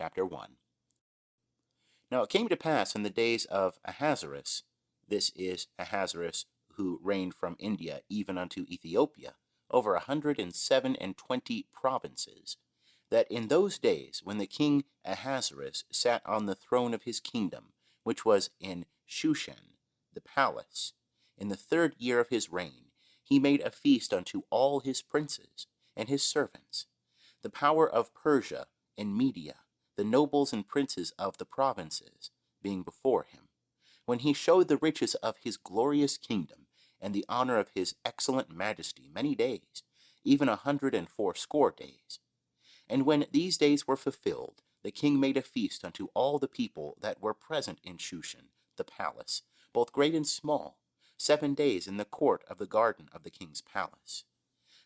Chapter 1. Now it came to pass in the days of Ahasuerus, this is Ahasuerus who reigned from India even unto Ethiopia, over 127 provinces, that in those days when the king Ahasuerus sat on the throne of his kingdom, which was in Shushan, the palace, in the 3rd year of his reign, he made a feast unto all his princes and his servants, the power of Persia and Media, the nobles and princes of the provinces, being before him, when he showed the riches of his glorious kingdom, and the honor of his excellent majesty many days, even 180 days. And when these days were fulfilled, the king made a feast unto all the people that were present in Shushan, the palace, both great and small, 7 days in the court of the garden of the king's palace.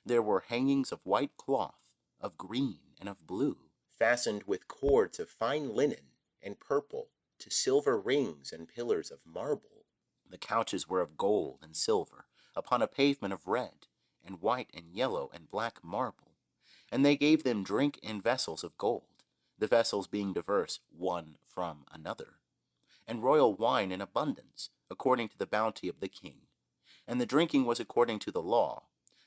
There were hangings of white cloth, of green and of blue, fastened with cords of fine linen and purple, to silver rings and pillars of marble. The couches were of gold and silver, upon a pavement of red, and white and yellow and black marble. And they gave them drink in vessels of gold, the vessels being diverse one from another, and royal wine in abundance, according to the bounty of the king. And the drinking was according to the law.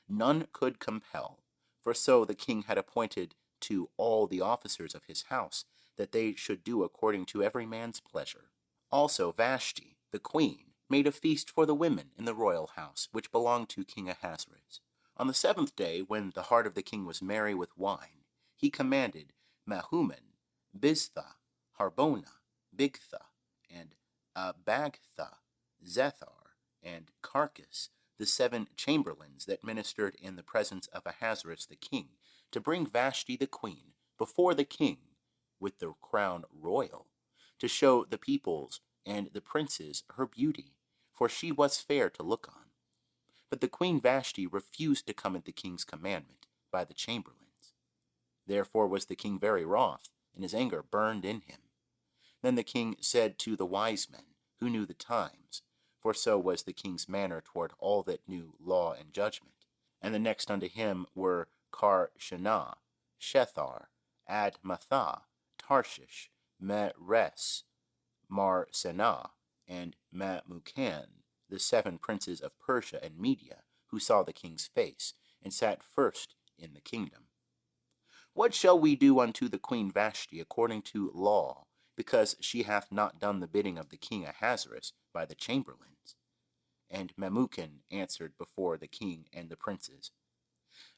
None could compel, for so the king had appointed to all the officers of his house, that they should do according to every man's pleasure. Also Vashti, the queen, made a feast for the women in the royal house, which belonged to King Ahasuerus. On the 7th day, when the heart of the king was merry with wine, he commanded Mahuman, Biztha, Harbona, Bigtha, and Abagtha, Zethar, and Carcas, the 7 chamberlains that ministered in the presence of Ahasuerus the king, to bring Vashti the queen before the king with the crown royal, to show the peoples and the princes her beauty, for she was fair to look on. But the queen Vashti refused to come at the king's commandment by the chamberlains. Therefore was the king very wroth, and his anger burned in him. Then the king said to the wise men, who knew the times, for so was the king's manner toward all that knew law and judgment, and the next unto him were Karshana, Shethar, Admatha, Tarshish, Meres, Marsena, and Mamukan, the 7 princes of Persia and Media, who saw the king's face, and sat first in the kingdom. What shall we do unto the queen Vashti according to law, because she hath not done the bidding of the king Ahasuerus by the chamberlains? And Mamukan answered before the king and the princes,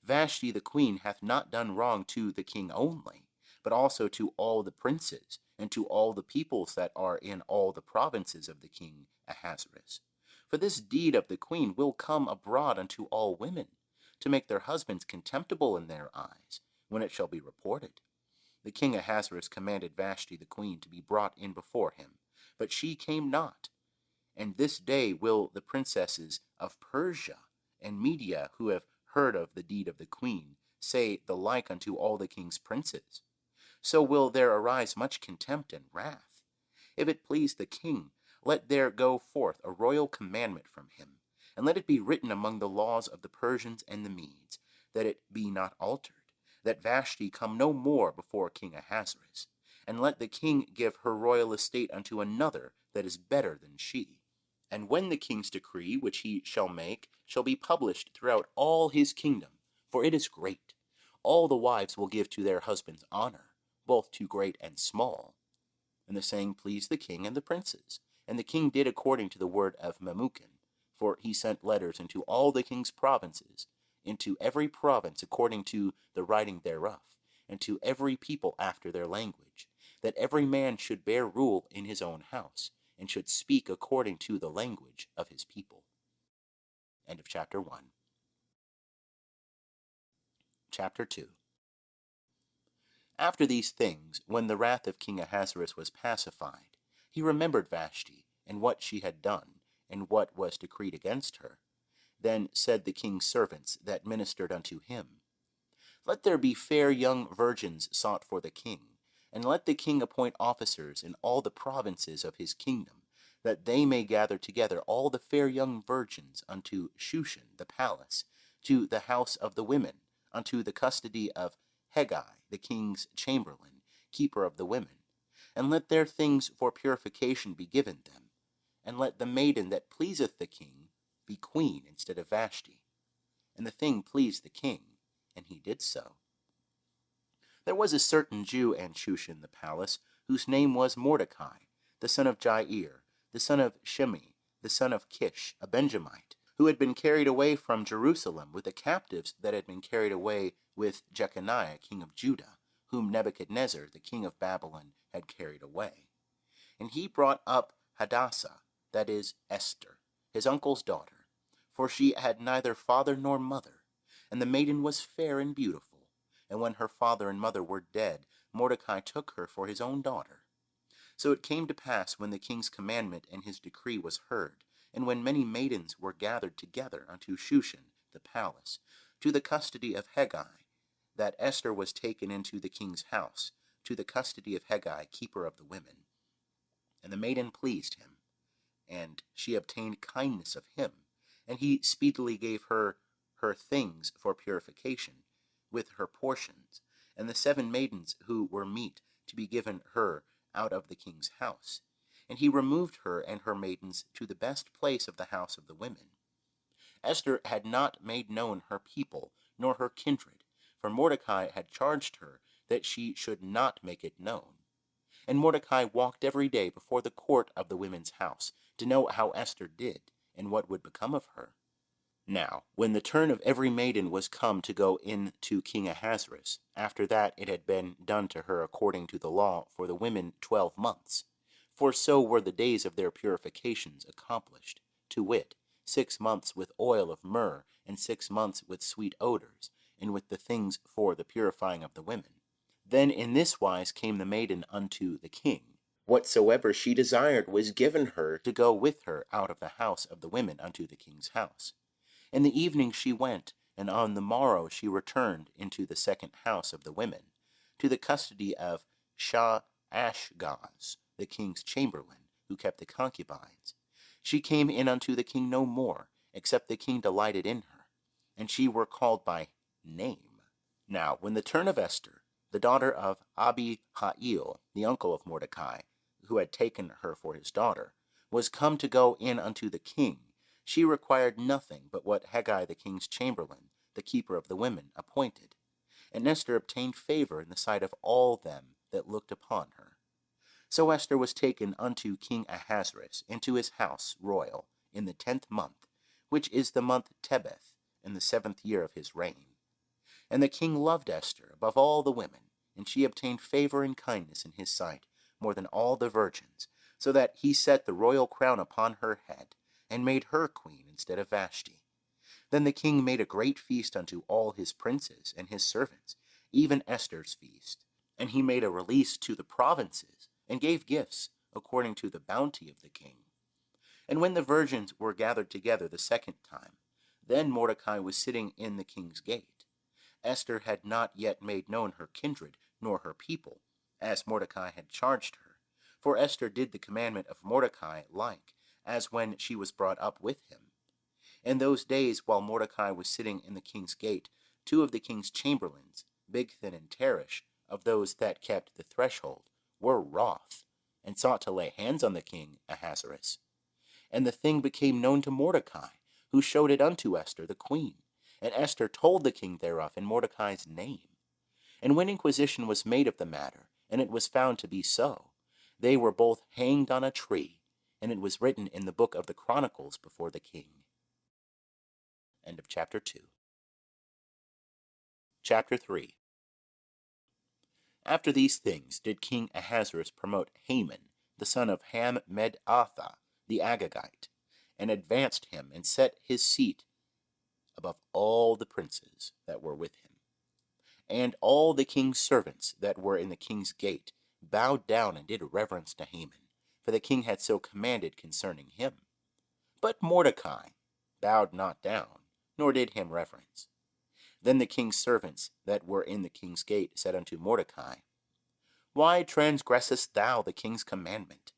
Vashti the queen hath not done wrong to the king only, but also to all the princes, and to all the peoples that are in all the provinces of the king Ahasuerus. For this deed of the queen will come abroad unto all women, to make their husbands contemptible in their eyes, when it shall be reported. The king Ahasuerus commanded Vashti the queen to be brought in before him, but she came not. And this day will the princesses of Persia and Media, who have heard of the deed of the queen, say the like unto all the king's princes. So will there arise much contempt and wrath. If it please the king, let there go forth a royal commandment from him, and let it be written among the laws of the Persians and the Medes, that it be not altered, that Vashti come no more before King Ahasuerus, and let the king give her royal estate unto another that is better than she. And when the king's decree, which he shall make, shall be published throughout all his kingdom, for it is great, all the wives will give to their husbands honor, both to great and small. And the saying pleased the king and the princes, and the king did according to the word of Mamukan, for he sent letters into all the king's provinces, into every province according to the writing thereof, and to every people after their language, that every man should bear rule in his own house, and should speak according to the language of his people. End of chapter 1. Chapter 2. After these things, when the wrath of King Ahasuerus was pacified, he remembered Vashti, and what she had done, and what was decreed against her. Then said the king's servants that ministered unto him, Let there be fair young virgins sought for the king, and let the king appoint officers in all the provinces of his kingdom, that they may gather together all the fair young virgins unto Shushan the palace, to the house of the women, unto the custody of Hegai the king's chamberlain, keeper of the women, and let their things for purification be given them, and let the maiden that pleaseth the king be queen instead of Vashti. And the thing pleased the king, and he did so. There was a certain Jew and Shushan in the palace, whose name was Mordecai, the son of Jair, the son of Shimei, the son of Kish, a Benjamite, who had been carried away from Jerusalem with the captives that had been carried away with Jeconiah, king of Judah, whom Nebuchadnezzar, the king of Babylon, had carried away. And he brought up Hadassah, that is, Esther, his uncle's daughter, for she had neither father nor mother, and the maiden was fair and beautiful. And when her father and mother were dead, Mordecai took her for his own daughter. So it came to pass, when the king's commandment and his decree was heard, and when many maidens were gathered together unto Shushan the palace, to the custody of Hegai, that Esther was taken into the king's house, to the custody of Hegai, keeper of the women. And the maiden pleased him, and she obtained kindness of him, and he speedily gave her her things for purification, with her portions, and the 7 maidens who were meet to be given her out of the king's house. And he removed her and her maidens to the best place of the house of the women. Esther had not made known her people, nor her kindred, for Mordecai had charged her that she should not make it known. And Mordecai walked every day before the court of the women's house, to know how Esther did, and what would become of her. Now, when the turn of every maiden was come to go in to King Ahasuerus, after that it had been done to her according to the law for the women 12 months, for so were the days of their purifications accomplished, to wit, 6 months with oil of myrrh, and 6 months with sweet odors, and with the things for the purifying of the women. Then in this wise came the maiden unto the king. Whatsoever she desired was given her to go with her out of the house of the women unto the king's house. In the evening she went, and on the morrow she returned into the second house of the women, to the custody of Ashgaz, the king's chamberlain, who kept the concubines. She came in unto the king no more, except the king delighted in her, and she were called by name. Now, when the turn of Esther, the daughter of Abihail, the uncle of Mordecai, who had taken her for his daughter, was come to go in unto the king, she required nothing but what Hegai the king's chamberlain, the keeper of the women, appointed. And Esther obtained favor in the sight of all them that looked upon her. So Esther was taken unto King Ahasuerus into his house royal in the 10th month, which is the month Tebeth, in the 7th year of his reign. And the king loved Esther above all the women, and she obtained favor and kindness in his sight more than all the virgins, so that he set the royal crown upon her head, and made her queen instead of Vashti. Then the king made a great feast unto all his princes and his servants, even Esther's feast. And he made a release to the provinces, and gave gifts according to the bounty of the king. And when the virgins were gathered together the second time, then Mordecai was sitting in the king's gate. Esther had not yet made known her kindred nor her people, as Mordecai had charged her. For Esther did the commandment of Mordecai like, as when she was brought up with him. In those days, while Mordecai was sitting in the king's gate, 2 of the king's chamberlains, Bigthan and Teresh, of those that kept the threshold, were wroth, and sought to lay hands on the king Ahasuerus. And the thing became known to Mordecai, who showed it unto Esther the queen. And Esther told the king thereof in Mordecai's name. And when inquisition was made of the matter, and it was found to be so, they were both hanged on a tree, and it was written in the book of the Chronicles before the king. End of chapter 2. Chapter 3. After these things did King Ahasuerus promote Haman, the son of Hammedatha, the Agagite, and advanced him, and set his seat above all the princes that were with him. And all the king's servants that were in the king's gate bowed down and did reverence to Haman, for the king had so commanded concerning him. But Mordecai bowed not down, nor did him reverence. Then the king's servants that were in the king's gate said unto Mordecai, Why transgressest thou the king's commandment?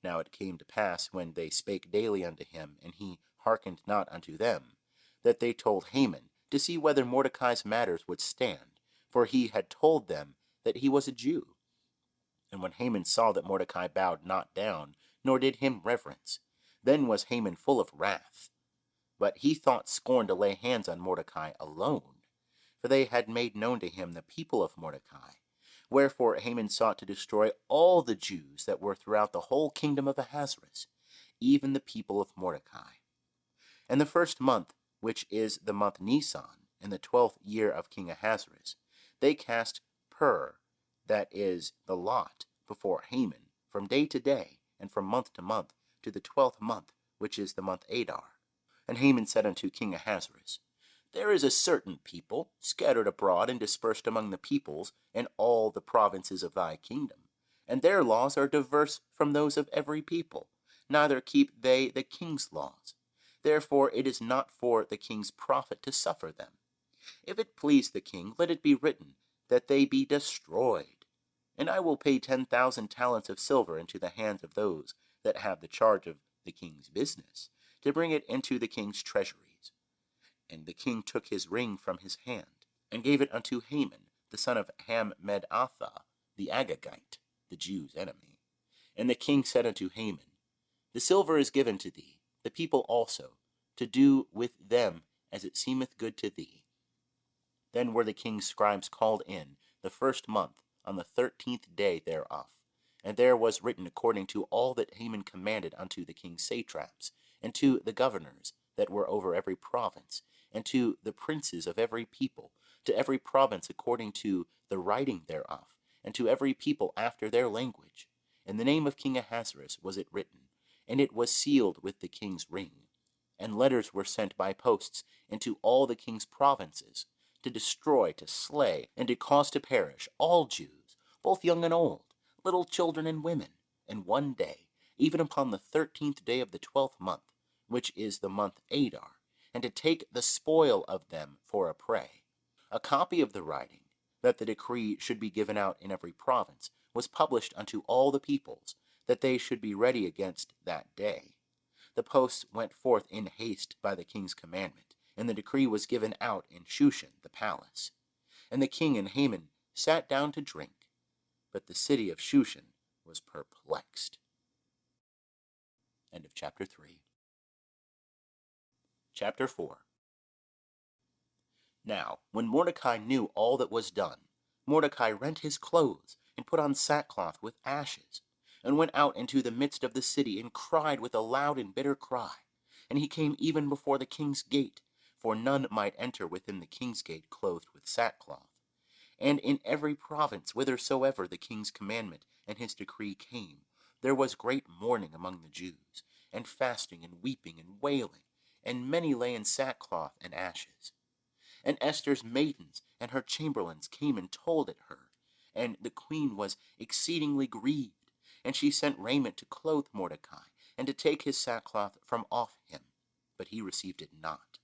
Now it came to pass, when they spake daily unto him, and he hearkened not unto them, that they told Haman, to see whether Mordecai's matters would stand, for he had told them that he was a Jew. And when Haman saw that Mordecai bowed not down, nor did him reverence, then was Haman full of wrath. But he thought scorn to lay hands on Mordecai alone, for they had made known to him the people of Mordecai. Wherefore Haman sought to destroy all the Jews that were throughout the whole kingdom of Ahasuerus, even the people of Mordecai. And the first month, which is the month Nisan, in the 12th year of King Ahasuerus, they cast pur, that is, the lot, before Haman, from day to day, and from month to month, to the 12th month, which is the month Adar. And Haman said unto King Ahasuerus, There is a certain people, scattered abroad and dispersed among the peoples in all the provinces of thy kingdom, and their laws are diverse from those of every people, neither keep they the king's laws. Therefore it is not for the king's profit to suffer them. If it please the king, let it be written, that they be destroyed. And I will pay 10,000 talents of silver into the hands of those that have the charge of the king's business, to bring it into the king's treasuries. And the king took his ring from his hand, and gave it unto Haman, the son of Hammedatha, the Agagite, the Jews' enemy. And the king said unto Haman, The silver is given to thee, the people also, to do with them as it seemeth good to thee. Then were the king's scribes called in the first month, on the 13th day thereof. And there was written according to all that Haman commanded unto the king's satraps, and to the governors that were over every province, and to the princes of every people, to every province according to the writing thereof, and to every people after their language. In the name of King Ahasuerus was it written, and it was sealed with the king's ring. And letters were sent by posts into all the king's provinces, to destroy, to slay, and to cause to perish all Jews, both young and old, little children and women, in one day, even upon the 13th day of the 12th month, which is the month Adar, and to take the spoil of them for a prey. A copy of the writing, that the decree should be given out in every province, was published unto all the peoples, that they should be ready against that day. The posts went forth in haste by the king's commandment, and the decree was given out in Shushan the palace. And the king and Haman sat down to drink, but the city of Shushan was perplexed. End of chapter 3. Chapter 4. Now, when Mordecai knew all that was done, Mordecai rent his clothes, and put on sackcloth with ashes, and went out into the midst of the city, and cried with a loud and bitter cry. And he came even before the king's gate, for none might enter within the king's gate clothed with sackcloth. And in every province whithersoever the king's commandment and his decree came, there was great mourning among the Jews, and fasting and weeping and wailing, and many lay in sackcloth and ashes. And Esther's maidens and her chamberlains came and told it her, and the queen was exceedingly grieved, and she sent raiment to clothe Mordecai, and to take his sackcloth from off him, but he received it not.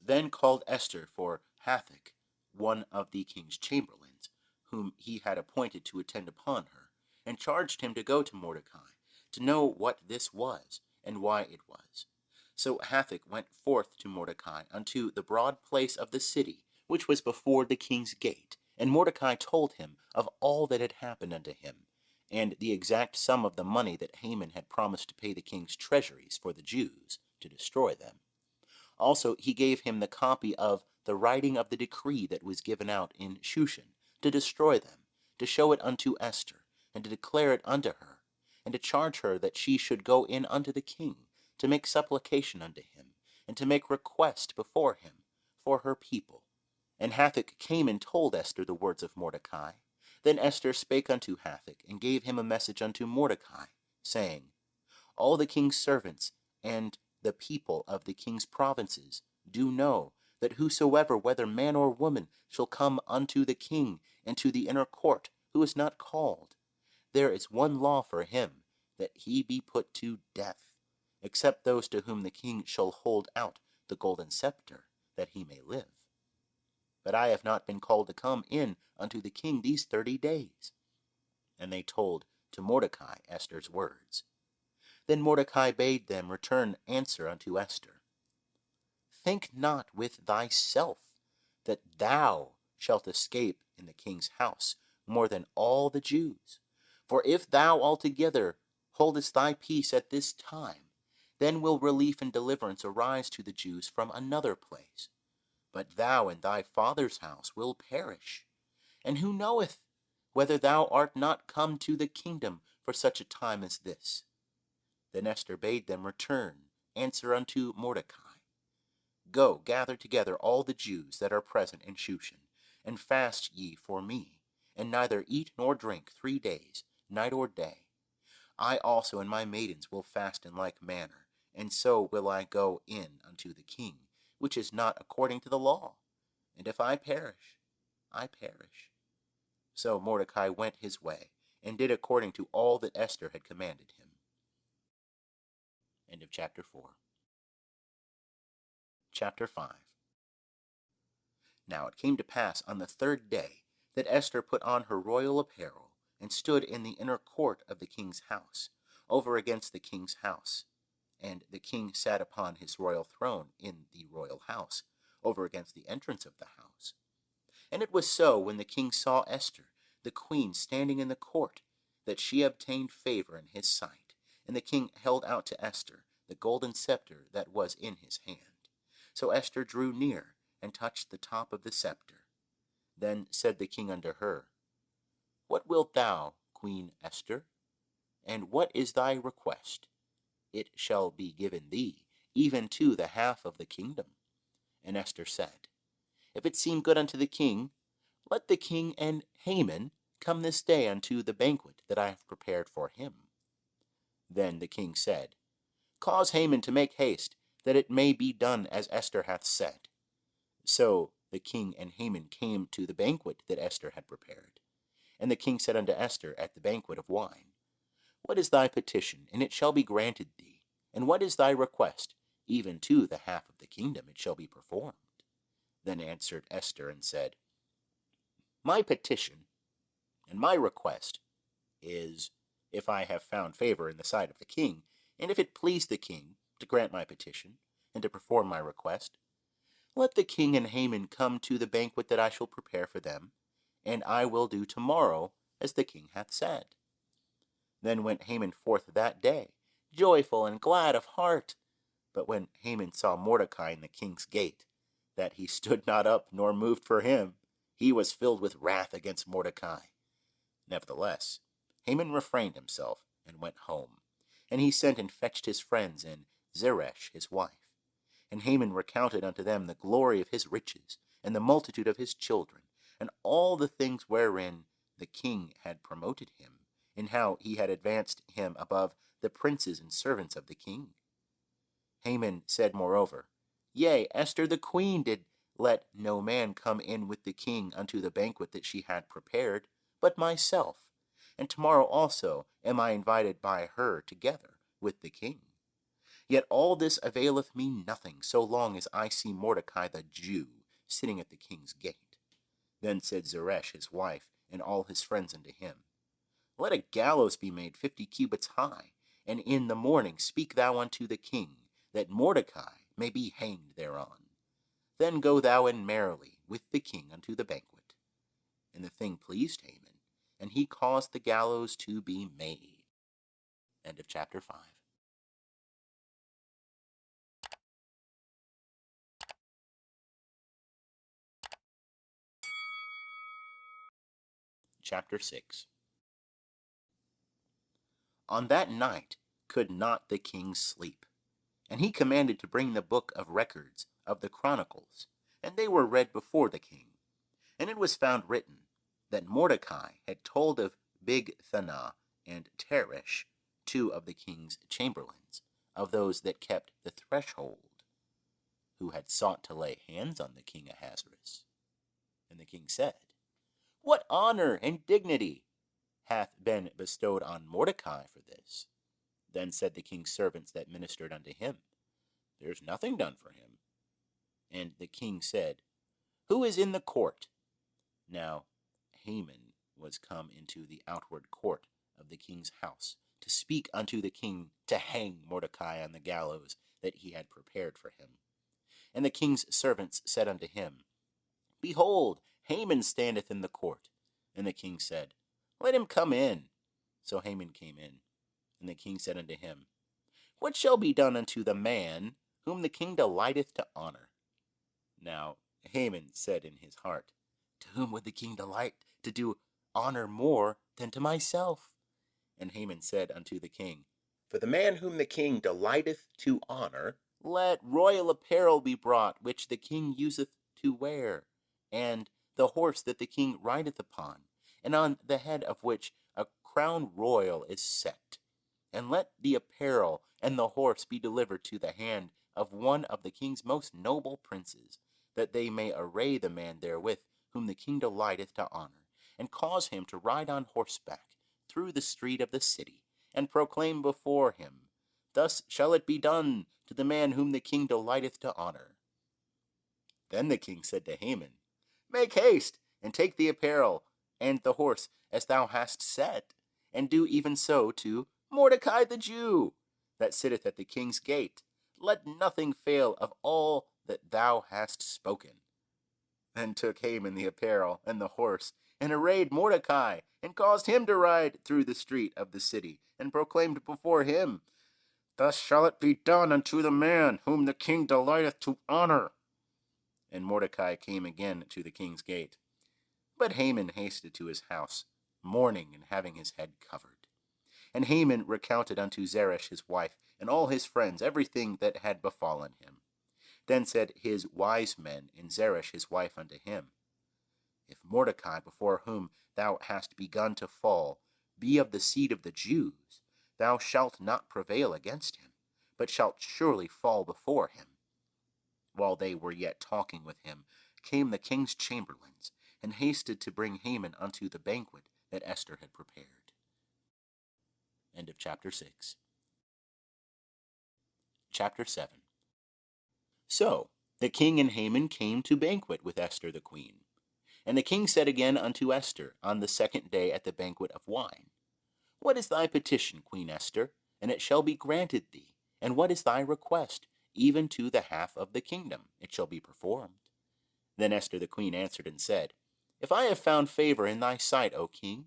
Then called Esther for Hathach, one of the king's chamberlains, whom he had appointed to attend upon her, and charged him to go to Mordecai, to know what this was, and why it was. So Hathach went forth to Mordecai unto the broad place of the city, which was before the king's gate, and Mordecai told him of all that had happened unto him, and the exact sum of the money that Haman had promised to pay the king's treasuries for the Jews, to destroy them. Also he gave him the copy of the writing of the decree that was given out in Shushan, to destroy them, to show it unto Esther, and to declare it unto her, and to charge her that she should go in unto the king, to make supplication unto him, and to make request before him for her people. And Hathach came and told Esther the words of Mordecai. Then Esther spake unto Hathach, and gave him a message unto Mordecai, saying, All the king's servants and the people of the king's provinces do know that whosoever, whether man or woman, shall come unto the king and to the inner court, who is not called, there is one law for him, that he be put to death, except those to whom the king shall hold out the golden scepter, that he may live. But I have not been called to come in unto the king these 30 days. And they told to Mordecai Esther's words. Then Mordecai bade them return answer unto Esther. Think not with thyself that thou shalt escape in the king's house more than all the Jews. For if thou altogether holdest thy peace at this time, then will relief and deliverance arise to the Jews from another place. But thou and thy father's house will perish. And who knoweth whether thou art not come to the kingdom for such a time as this? Then Esther bade them return, answer unto Mordecai, Go, gather together all the Jews that are present in Shushan, and fast ye for me, and neither eat nor drink 3 days, night or day. I also and my maidens will fast in like manner, and so will I go in unto the king, which is not according to the law. And if I perish, I perish. So Mordecai went his way, and did according to all that Esther had commanded him. End of chapter 4. Chapter 5. Now it came to pass on the 3rd day that Esther put on her royal apparel, and stood in the inner court of the king's house, over against the king's house. And the king sat upon his royal throne in the royal house, over against the entrance of the house. And it was so, when the king saw Esther, the queen, standing in the court, that she obtained favor in his sight. And the king held out to Esther the golden scepter that was in his hand. So Esther drew near, and touched the top of the scepter. Then said the king unto her, What wilt thou, Queen Esther? And what is thy request? It shall be given thee, even to the half of the kingdom. And Esther said, If it seem good unto the king, let the king and Haman come this day unto the banquet that I have prepared for him. Then the king said, Cause Haman to make haste, that it may be done as Esther hath said. So the king and Haman came to the banquet that Esther had prepared. And the king said unto Esther at the banquet of wine, What is thy petition? And it shall be granted thee. And what is thy request? Even to the half of the kingdom it shall be performed. Then answered Esther and said, My petition and my request is, if I have found favor in the sight of the king, and if it please the king to grant my petition, and to perform my request, let the king and Haman come to the banquet that I shall prepare for them, and I will do tomorrow as the king hath said. Then went Haman forth that day, joyful and glad of heart. But when Haman saw Mordecai in the king's gate, that he stood not up nor moved for him, he was filled with wrath against Mordecai. Nevertheless, Haman refrained himself, and went home. And he sent and fetched his friends, and Zeresh his wife. And Haman recounted unto them the glory of his riches, and the multitude of his children, and all the things wherein the king had promoted him, and how he had advanced him above the princes and servants of the king. Haman said moreover, Yea, Esther the queen did let no man come in with the king unto the banquet that she had prepared, but myself. And tomorrow also am I invited by her together with the king. Yet all this availeth me nothing, so long as I see Mordecai the Jew sitting at the king's gate. Then said Zeresh his wife, and all his friends unto him, Let a gallows be made 50 cubits high, and in the morning speak thou unto the king, that Mordecai may be hanged thereon. Then go thou in merrily with the king unto the banquet. And the thing pleased Haman, and he caused the gallows to be made. End of chapter 5. Chapter 6. On that night could not the king sleep, and he commanded to bring the book of records of the chronicles, and they were read before the king. And it was found written that Mordecai had told of Bigthana and Teresh, 2 of the king's chamberlains, of those that kept the threshold, who had sought to lay hands on the king Ahasuerus. And the king said, What honor and dignity hath been bestowed on Mordecai for this? Then said the king's servants that ministered unto him, There is nothing done for him. And the king said, Who is in the court? Now Haman was come into the outward court of the king's house, to speak unto the king to hang Mordecai on the gallows that he had prepared for him. And the king's servants said unto him, Behold, Haman standeth in the court. And the king said, Let him come in. So Haman came in, and the king said unto him, What shall be done unto the man whom the king delighteth to honor? Now Haman said in his heart, To whom would the king delight to do honor more than to myself? And Haman said unto the king, For the man whom the king delighteth to honor, let royal apparel be brought, which the king useth to wear, and the horse that the king rideth upon, and on the head of which a crown royal is set. And let the apparel and the horse be delivered to the hand of one of the king's most noble princes, that they may array the man therewith whom the king delighteth to honor, and cause him to ride on horseback through the street of the city, and proclaim before him, Thus shall it be done to the man whom the king delighteth to honor. Then the king said to Haman, Make haste, and take the apparel and the horse as thou hast said, and do even so to Mordecai the Jew, that sitteth at the king's gate. Let nothing fail of all that thou hast spoken. Then took Haman the apparel and the horse, and arrayed Mordecai, and caused him to ride through the street of the city, and proclaimed before him, Thus shall it be done unto the man whom the king delighteth to honor. And Mordecai came again to the king's gate. But Haman hasted to his house, mourning and having his head covered. And Haman recounted unto Zeresh his wife, and all his friends, everything that had befallen him. Then said his wise men and Zeresh his wife unto him, If Mordecai, before whom thou hast begun to fall, be of the seed of the Jews, thou shalt not prevail against him, but shalt surely fall before him. While they were yet talking with him, came the king's chamberlains, and hasted to bring Haman unto the banquet that Esther had prepared. End of chapter 6. Chapter 7. So the king and Haman came to banquet with Esther the queen. And the king said again unto Esther on the second day at the banquet of wine, What is thy petition, Queen Esther? And it shall be granted thee. And what is thy request? Even to the half of the kingdom it shall be performed. Then Esther the queen answered and said, If I have found favor in thy sight, O king,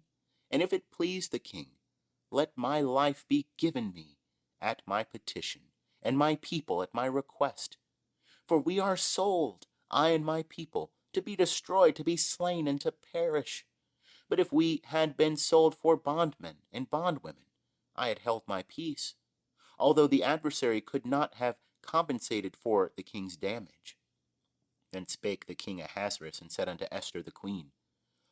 and if it please the king, let my life be given me at my petition, and my people at my request. For we are sold, I and my people, to be destroyed, to be slain, and to perish. But if we had been sold for bondmen and bondwomen, I had held my peace, although the adversary could not have compensated for the king's damage. Then spake the king Ahasuerus, and said unto Esther the queen,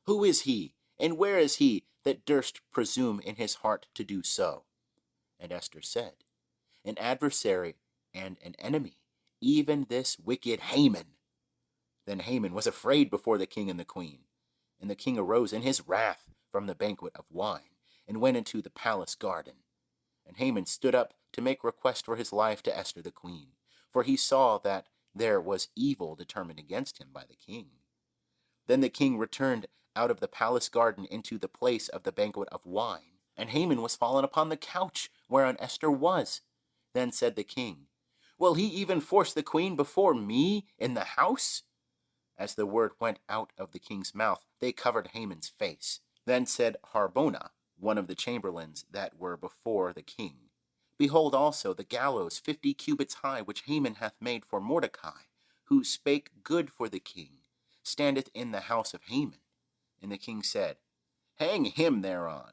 Who is he, and where is he that durst presume in his heart to do so? And Esther said, An adversary and an enemy, even this wicked Haman. Then Haman was afraid before the king and the queen. And the king arose in his wrath from the banquet of wine, and went into the palace garden. And Haman stood up to make request for his life to Esther the queen, for he saw that there was evil determined against him by the king. Then the king returned out of the palace garden into the place of the banquet of wine, and Haman was fallen upon the couch whereon Esther was. Then said the king, Will he even force the queen before me in the house? As the word went out of the king's mouth, they covered Haman's face. Then said Harbona, one of the chamberlains that were before the king, Behold also the gallows 50 cubits high, which Haman hath made for Mordecai, who spake good for the king, standeth in the house of Haman. And the king said, Hang him thereon.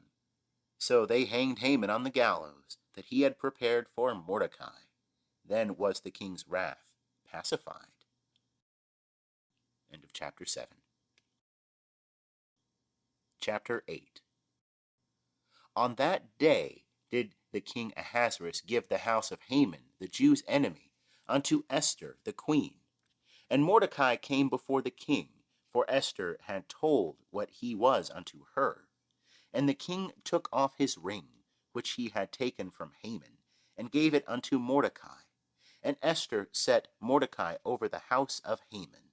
So they hanged Haman on the gallows that he had prepared for Mordecai. Then was the king's wrath pacified. End of chapter 7. Chapter 8. On that day did the king Ahasuerus give the house of Haman, the Jews' enemy, unto Esther the queen. And Mordecai came before the king, for Esther had told what he was unto her. And the king took off his ring, which he had taken from Haman, and gave it unto Mordecai. And Esther set Mordecai over the house of Haman.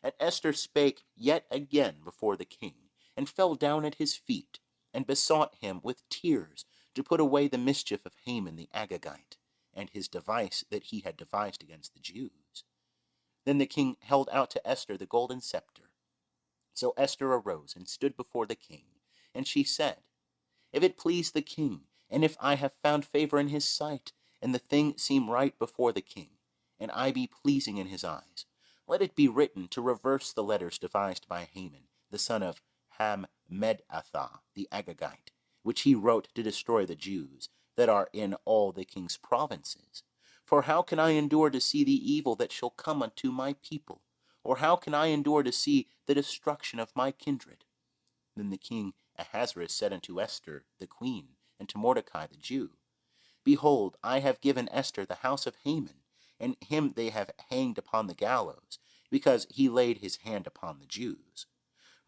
And Esther spake yet again before the king, and fell down at his feet, and besought him with tears to put away the mischief of Haman the Agagite, and his device that he had devised against the Jews. Then the king held out to Esther the golden scepter. So Esther arose and stood before the king, and she said, If it please the king, and if I have found favor in his sight, and the thing seem right before the king, and I be pleasing in his eyes, let it be written to reverse the letters devised by Haman, the son of Hammedatha the Agagite, which he wrote to destroy the Jews that are in all the king's provinces. For how can I endure to see the evil that shall come unto my people? Or how can I endure to see the destruction of my kindred? Then the king Ahasuerus said unto Esther the queen, and to Mordecai the Jew, Behold, I have given Esther the house of Haman, and him they have hanged upon the gallows, because he laid his hand upon the Jews.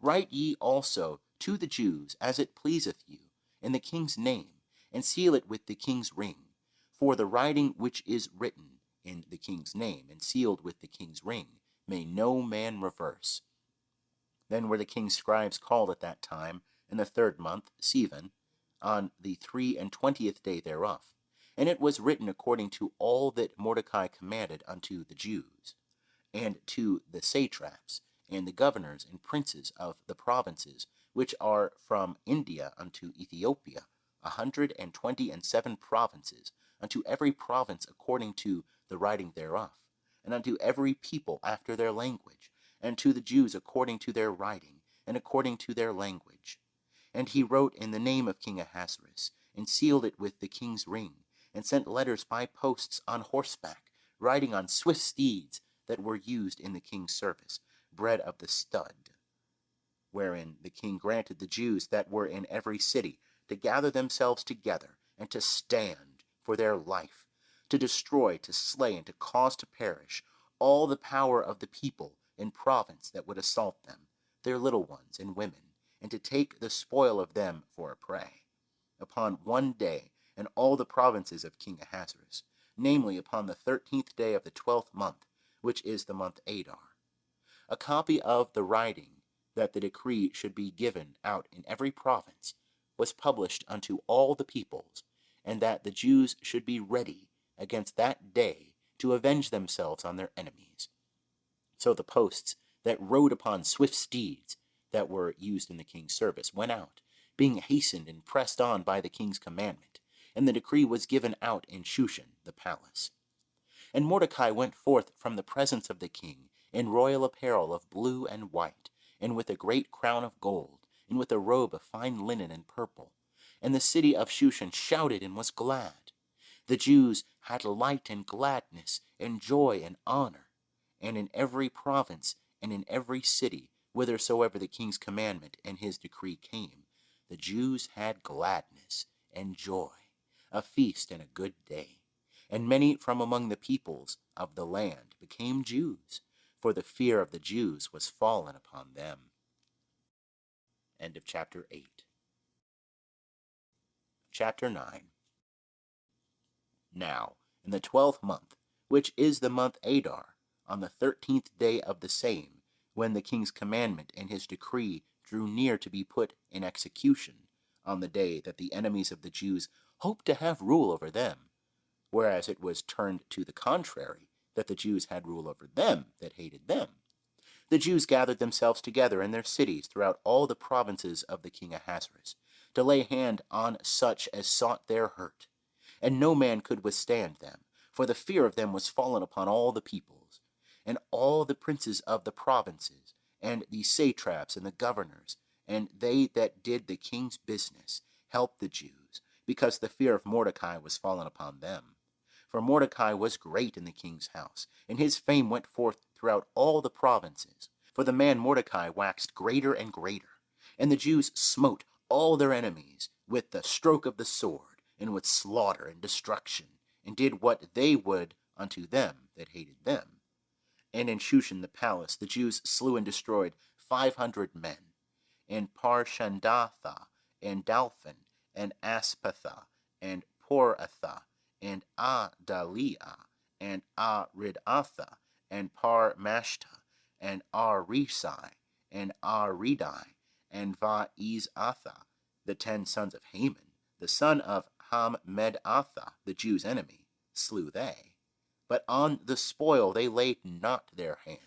Write ye also to the Jews as it pleaseth you, in the king's name, and seal it with the king's ring. For the writing which is written in the king's name, and sealed with the king's ring, may no man reverse. Then were the king's scribes called at that time, in the 3rd month, Sivan, on the 23 day thereof. And it was written according to all that Mordecai commanded unto the Jews, and to the satraps, and the governors and princes of the provinces, which are from India unto Ethiopia, 127 provinces, unto every province according to the writing thereof, and unto every people after their language, and to the Jews according to their writing, and according to their language. And he wrote in the name of King Ahasuerus, and sealed it with the king's ring, and sent letters by posts on horseback, riding on swift steeds that were used in the king's service, bred of the stud, wherein the king granted the Jews that were in every city to gather themselves together, and to stand for their life, to destroy, to slay, and to cause to perish all the power of the people in province that would assault them, their little ones and women, and to take the spoil of them for a prey, upon one day in all the provinces of King Ahasuerus, namely upon the 13th day of the 12th month, which is the month Adar. A copy of the writing that the decree should be given out in every province was published unto all the peoples, and that the Jews should be ready against that day to avenge themselves on their enemies. So the posts that rode upon swift steeds that were used in the king's service went out, being hastened and pressed on by the king's commandment, and the decree was given out in Shushan the palace. And Mordecai went forth from the presence of the king in royal apparel of blue and white, and with a great crown of gold, and with a robe of fine linen and purple. And the city of Shushan shouted and was glad. The Jews had light and gladness, and joy and honor. And in every province, and in every city, whithersoever the king's commandment and his decree came, the Jews had gladness and joy, a feast and a good day. And many from among the peoples of the land became Jews, for the fear of the Jews was fallen upon them. End of chapter 8. Chapter 9. Now, in the 12th month, which is the month Adar, on the 13th day of the same, when the king's commandment and his decree drew near to be put in execution, on the day that the enemies of the Jews hoped to have rule over them, whereas it was turned to the contrary, that the Jews had rule over them that hated them. The Jews gathered themselves together in their cities throughout all the provinces of the king Ahasuerus, to lay hand on such as sought their hurt. And no man could withstand them, for the fear of them was fallen upon all the peoples. And all the princes of the provinces, and the satraps and the governors, and they that did the king's business, helped the Jews, because the fear of Mordecai was fallen upon them. For Mordecai was great in the king's house, and his fame went forth throughout all the provinces. For the man Mordecai waxed greater and greater, and the Jews smote all their enemies with the stroke of the sword, and with slaughter and destruction, and did what they would unto them that hated them. And in Shushan the palace the Jews slew and destroyed 500 men, and Parshandatha, and Dalphon, and Aspatha, and Poratha, and Adaliah, and Aridatha, and Parmashta, and Arisai, and Aridai, and Vaizatha, the 10 sons of Haman, the son of Hammedatha, the Jews' enemy, slew they. But on the spoil they laid not their hand.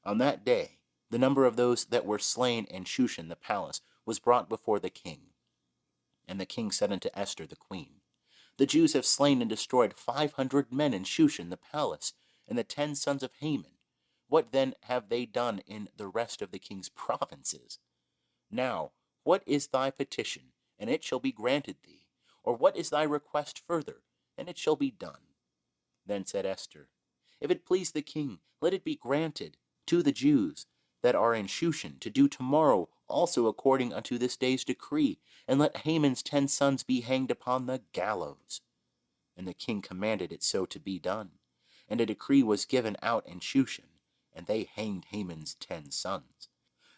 On that day the number of those that were slain in Shushan the palace was brought before the king. And the king said unto Esther the queen, The Jews have slain and destroyed 500 men in Shushan the palace, and the 10 sons of Haman. What then have they done in the rest of the king's provinces? Now, what is thy petition, and it shall be granted thee? Or what is thy request further, and it shall be done? Then said Esther, If it please the king, let it be granted to the Jews that are in Shushan to do tomorrow also according unto this day's decree, and let Haman's 10 sons be hanged upon the gallows. And the king commanded it so to be done. And a decree was given out in Shushan, and they hanged Haman's 10 sons.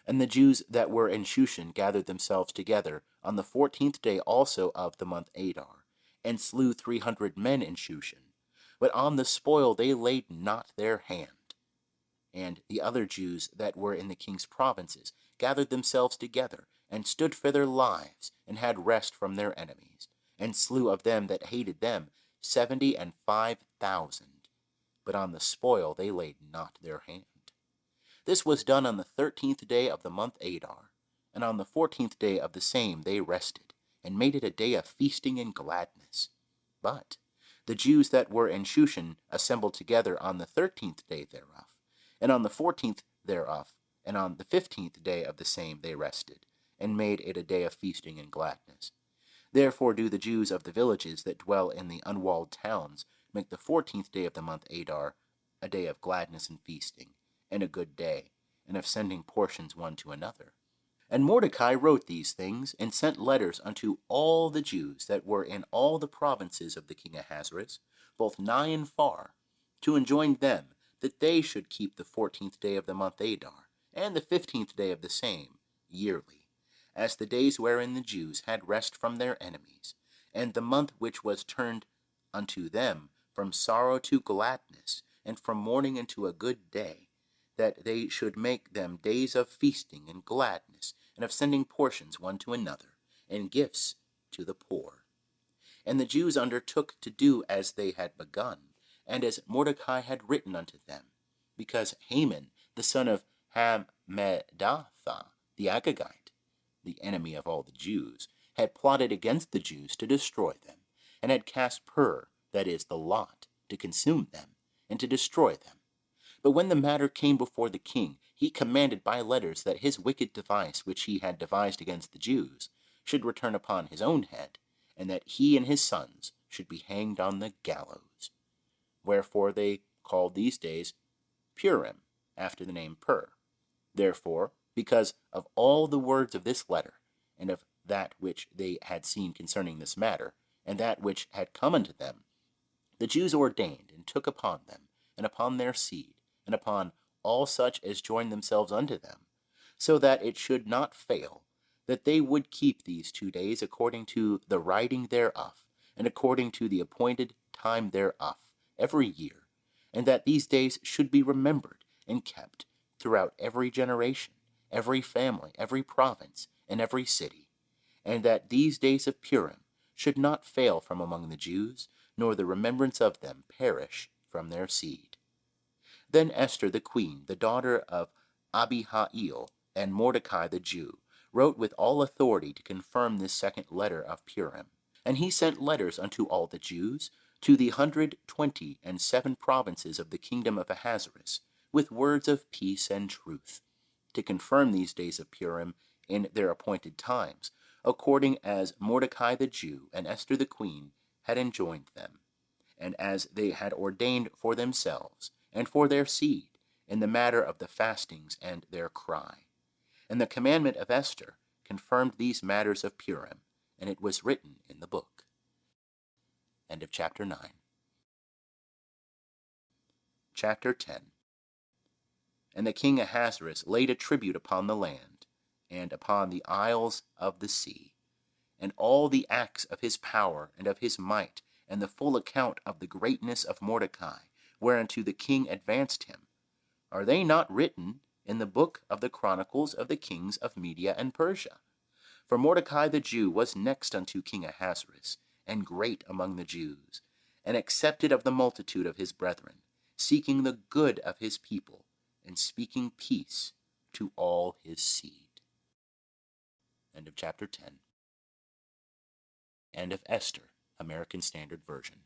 And the Jews that were in Shushan gathered themselves together on the 14th day also of the month Adar, and slew 300 men in Shushan. But on the spoil they laid not their hand. And the other Jews that were in the king's provinces gathered themselves together, and stood for their lives, and had rest from their enemies, and slew of them that hated them 75,000. But on the spoil they laid not their hand. This was done on the 13th day of the month Adar, and on the 14th day of the same they rested, and made it a day of feasting and gladness. But the Jews that were in Shushan assembled together on the 13th day thereof, and on the 14th thereof, and on the 15th day of the same they rested, and made it a day of feasting and gladness. Therefore do the Jews of the villages that dwell in the unwalled towns make the 14th day of the month Adar a day of gladness and feasting, and a good day, and of sending portions one to another. And Mordecai wrote these things, and sent letters unto all the Jews that were in all the provinces of the king Ahasuerus, both nigh and far, to enjoin them that they should keep the 14th day of the month Adar, and the 15th day of the same, yearly, as the days wherein the Jews had rest from their enemies, and the month which was turned unto them from sorrow to gladness, and from mourning into a good day, that they should make them days of feasting and gladness, and of sending portions one to another, and gifts to the poor. And the Jews undertook to do as they had begun, and as Mordecai had written unto them, because Haman, the son of Hammedatha, the Agagite, the enemy of all the Jews, had plotted against the Jews to destroy them, and had cast pur, that is, the lot, to consume them, and to destroy them. But when the matter came before the king, he commanded by letters that his wicked device which he had devised against the Jews should return upon his own head, and that he and his sons should be hanged on the gallows. Wherefore they called these days Purim, after the name Pur. Therefore, because of all the words of this letter, and of that which they had seen concerning this matter, and that which had come unto them, the Jews ordained and took upon them, and upon their seed, and upon all such as joined themselves unto them, so that it should not fail, that they would keep these 2 days according to the writing thereof, and according to the appointed time thereof, every year, and that these days should be remembered and kept throughout every generation, every family, every province, and every city, and that these days of Purim should not fail from among the Jews, nor the remembrance of them perish from their seed. Then Esther the queen, the daughter of Abihail, and Mordecai the Jew, wrote with all authority to confirm this second letter of Purim. And he sent letters unto all the Jews, to the 127 provinces of the kingdom of Ahasuerus, with words of peace and truth, to confirm these days of Purim in their appointed times, according as Mordecai the Jew and Esther the queen had enjoined them, and as they had ordained for themselves and for their seed, in the matter of the fastings and their cry. And the commandment of Esther confirmed these matters of Purim, and it was written in the book. End of chapter 9. Chapter 10. And the king Ahasuerus laid a tribute upon the land, and upon the isles of the sea, and all the acts of his power and of his might, and the full account of the greatness of Mordecai, whereunto the king advanced him. Are they not written in the book of the chronicles of the kings of Media and Persia? For Mordecai the Jew was next unto King Ahasuerus, and great among the Jews, and accepted of the multitude of his brethren, seeking the good of his people, and speaking peace to all his seed. End of chapter 10. End of Esther, American Standard Version.